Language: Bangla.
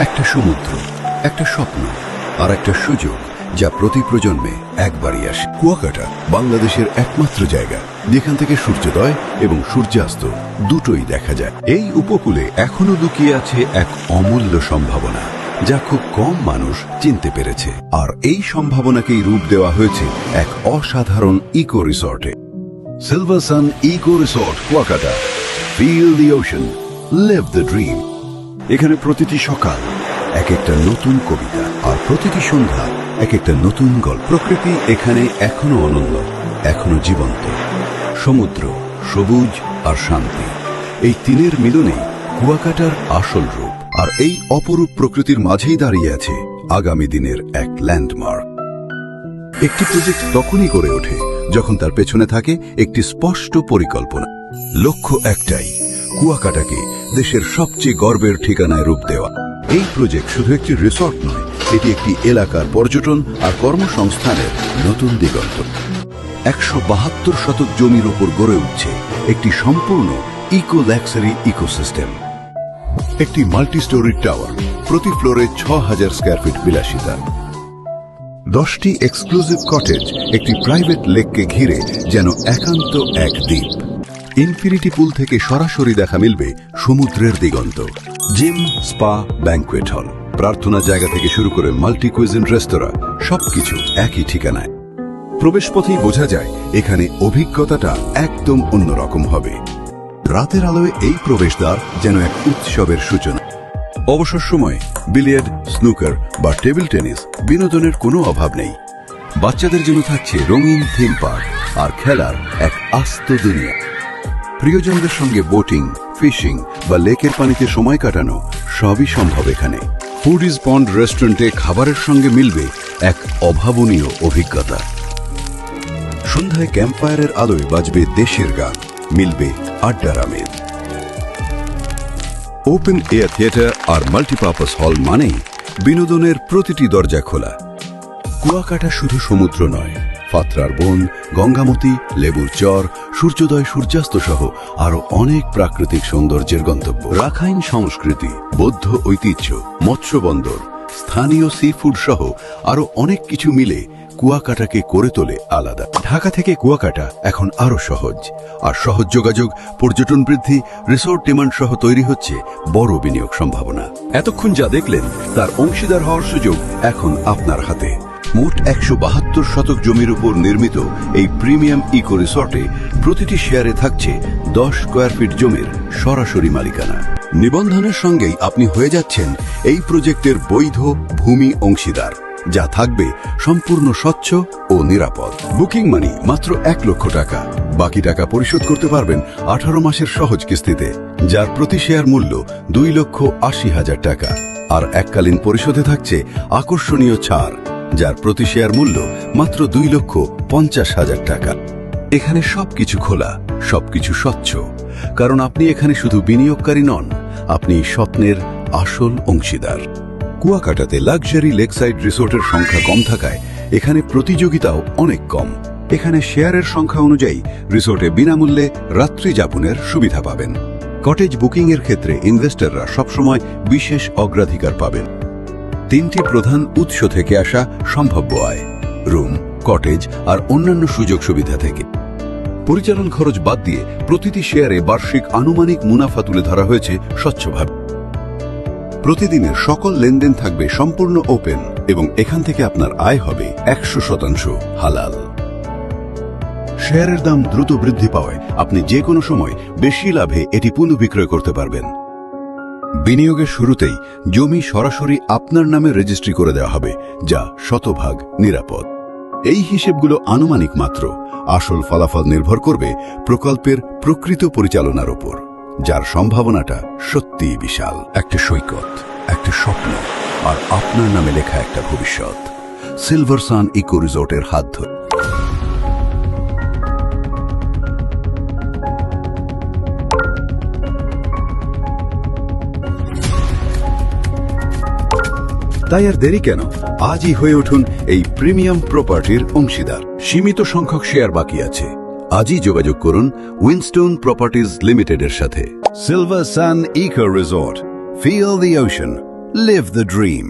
একটা সমুদ্র, একটা স্বপ্ন আর একটা সুযোগ যা প্রতি প্রজন্মে একবারই আসে। কুয়াকাটা বাংলাদেশের একমাত্র জায়গা যেখান থেকে সূর্যোদয় এবং সূর্যাস্ত দুটোই দেখা যায়। এই উপকূলে এখনো লুকিয়ে আছে এক অমূল্য সম্ভাবনা যা খুব কম মানুষ চিনতে পেরেছে, আর এই সম্ভাবনাকেই রূপ দেওয়া হয়েছে এক অসাধারণ ইকো রিসর্টে। Silver sun eco resort Kuakata. Feel the ocean, live the dream. এখানে প্রতিটি সকাল এক একটা নতুন কবিতা, আর প্রতিটি সন্ধ্যা এক একটা নতুন গল্প। প্রকৃতি এখানে এখনো অনন্য, এখনো জীবন্ত। সমুদ্র, সবুজ আর শান্তি, এই তিনের মিলনে কুয়াকাটার আসল রূপ। আর এই অপরূপ প্রকৃতির মাঝেই দাঁড়িয়ে আছে আগামী দিনের এক ল্যান্ডমার্ক। একটি প্রজেক্ট তখনই গড়ে ওঠে যখন তার পেছনে থাকে একটি স্পষ্ট পরিকল্পনা। লক্ষ্য একটাই, কুয়াকাটাকে দেশের সবচেয়ে গর্বের ঠিকানায় রূপ দেওয়া। এই প্রজেক্ট শুধু একটি রিসর্ট নয়, এটি একটি এলাকার পর্যটন আর কর্মসংস্থানের নতুন দিগন্ত। ১৭২ শতক জমির ওপর গড়ে উঠছে একটি সম্পূর্ণ ইকো লাক্সারি ইকোসিস্টেম। একটি মাল্টি স্টোরি টাওয়ার, প্রতি ফ্লোরে ৬,০০০ স্কয়ার ফিট বিলাসিতা। ১০টি এক্সক্লুসিভ কটেজ একটি প্রাইভেট লেককে ঘিরে যেন একান্ত এক দ্বীপ। ইনফিনিটি পুল থেকে সরাসরি দেখা মিলবে সমুদ্রের দিগন্ত। জিম, স্পা, ব্যাংকুয়েট হল, প্রার্থনা জায়গা থেকে শুরু করে মাল্টি কুইজিন রেস্তোরাঁ, সবকিছু একই ঠিকানায়। প্রবেশপথেই বোঝা যায় এখানে অভিজ্ঞতাটা একদম অন্যরকম হবে। রাতের আলোয় এই প্রবেশদ্বার যেন এক উৎসবের সূচনা। অবসর সময় বিলিয়ার্ড, স্নুকার বা টেবিল টেনিস, বিনোদনের কোনো অভাব নেই। বাচ্চাদের জন্য থাকছে রঙিন থিম পার্ক আর খেলার এক আস্ত দুনিয়া। প্রিয়জনদের সঙ্গে বোটিং, ফিশিং বা লেকের পানিতে সময় কাটানো সবই সম্ভব এখানে। ফুডিজ পন্ড রেস্টুরেন্টে খাবারের সঙ্গে মিলবে এক অভাবনীয় অভিজ্ঞতা। সন্ধ্যায় ক্যাম্পফায়ারের আলোয় বাজবে দেশের গান, মিলবে আড্ডার আমেজ। ওপেন এয়ার থিয়েটার আর মাল্টিপারপাস হল মানেই বিনোদনের প্রতিটি দরজা খোলা। কুয়াকাটা শুধু সমুদ্র নয়, ফাতরার বন, গঙ্গামতি, লেবুর চর, সূর্যোদয় সূর্যাস্ত সহ আরো অনেক প্রাকৃতিক সৌন্দর্যের গন্তব্য। রাখাইন সংস্কৃতি, বৌদ্ধ ঐতিহ্য, মৎস্য বন্দর, স্থানীয় সি ফুড সহ আরো অনেক কিছু মিলে কুয়াকাটাকে করে তোলে আলাদা। ঢাকা থেকে কুয়াকাটা এখন আরো সহজ, আর সহজ যোগাযোগ, পর্যটন বৃদ্ধি, রিসোর্ট ডিমান্ড সহ তৈরি হচ্ছে বড় বিনিয়োগ সম্ভাবনা। এতক্ষণ যা দেখলেন তার অংশীদার হওয়ার সুযোগ এখন আপনার হাতে। মোট ১৭২ শতক জমির উপর নির্মিত এই প্রিমিয়াম ইকো রিসর্টে প্রতিটি শেয়ারে থাকছে ১০ স্কয়ার ফিট জমির সরাসরি মালিকানা। নিবন্ধনের সঙ্গেই আপনি হয়ে যাচ্ছেন এই প্রজেক্টের বৈধ ভূমি অংশীদার, যা থাকবে সম্পূর্ণ স্বচ্ছ ও নিরাপদ। বুকিং মানি মাত্র ১ লক্ষ টাকা। বাকি টাকা পরিশোধ করতে পারবেন ১৮ মাসের সহজ কিস্তিতে, যার প্রতি শেয়ার মূল্য ২,৮০,০০০ টাকা। আর এককালীন পরিশোধে থাকছে আকর্ষণীয় ছাড়, যার প্রতি শেয়ার মূল্য মাত্র ২,৫০,০০০ টাকা। এখানে সবকিছু খোলা, সবকিছু স্বচ্ছ, কারণ আপনি এখানে শুধু বিনিয়োগকারী নন, আপনি স্বপ্নের আসল অংশীদার। কুয়াকাটাতে লাক্সারি লেকসাইড রিসোর্টের সংখ্যা কম থাকায় এখানে প্রতিযোগিতাও অনেক কম। এখানে শেয়ারের সংখ্যা অনুযায়ী রিসোর্টে বিনামূল্যে রাত্রি যাপনের সুবিধা পাবেন। কটেজ বুকিং এর ক্ষেত্রে ইনভেস্টররা সবসময় বিশেষ অগ্রাধিকার পাবেন। ৩টি প্রধান উৎস থেকে আসা সম্ভাব্য আয়, রুম, কটেজ আর অন্যান্য সুযোগ সুবিধা থেকে। পরিচালন খরচ বাদ দিয়ে প্রতিটি শেয়ারে বার্ষিক আনুমানিক মুনাফা তুলে ধরা হয়েছে স্বচ্ছভাবে। প্রতিদিনের সকল লেনদেন থাকবে সম্পূর্ণ ওপেন, এবং এখান থেকে আপনার আয় হবে ১০০% হালাল। শেয়ারের দাম দ্রুত বৃদ্ধি পাওয়ায় আপনি যে কোনো সময় বেশি লাভে এটি পুনঃবিক্রয় করতে পারবেন। বিনিয়োগের শুরুতেই জমি সরাসরি আপনার নামে রেজিস্ট্রি করে দেওয়া হবে, যা শতভাগ নিরাপদ। এই হিসেবগুলো আনুমানিক মাত্র, আসল ফলাফল নির্ভর করবে প্রকল্পের প্রকৃত পরিচালনার উপর, যার সম্ভাবনাটা সত্যিই বিশাল। একটা সৈকত, একটা স্বপ্ন, আর আপনার নামে লেখা একটা ভবিষ্যৎ। সিলভার সান ইকো রিসোর্টের হাত ধরে। তাই আর দেরি কেন? আজই হয়ে উঠুন এই প্রিমিয়াম প্রপার্টির অংশীদার। সীমিত সংখ্যক শেয়ার বাকি আছে। আজই যোগাযোগ করুন উইনস্টোন প্রপার্টিজ লিমিটেডের সাথে। Silver sun eco resort, feel the ocean, Live the dream.